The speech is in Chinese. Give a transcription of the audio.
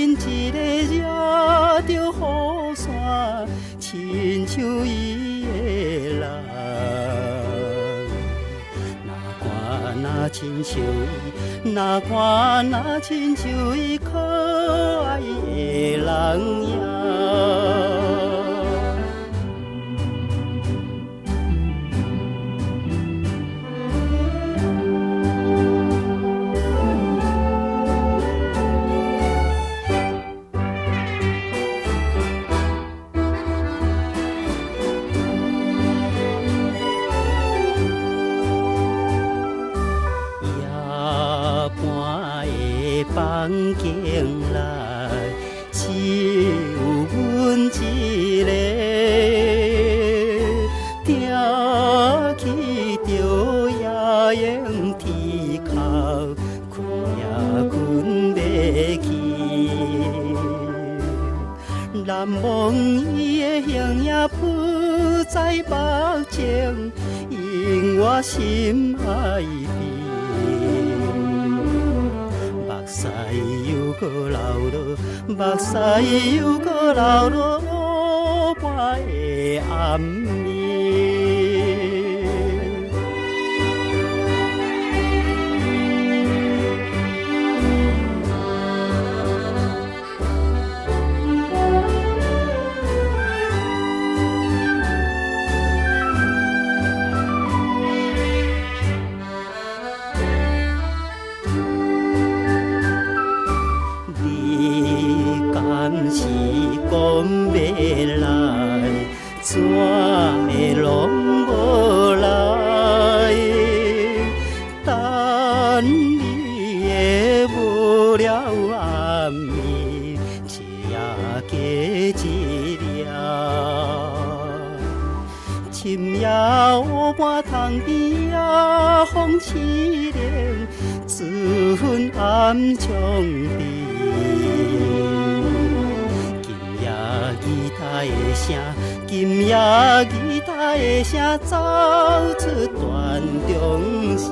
因一个惹着雨伞，亲像伊的人。哪看哪亲像伊，哪看哪亲像伊可爱的人呀。房间内只有阮一个，定起着夜莺啼哭，困也困袂去。难忘伊的形影浮在目前，引我心爱悲。目屎又搁流落，目屎又搁流落乌白的暗暝。是讲要来，怎会拢无来？等你的无聊暗暝，夜加一粒，深夜黑半窗边啊，风凄凉，紫昏暗窗边。吉他的声，今夜吉他的声，走出断肠心。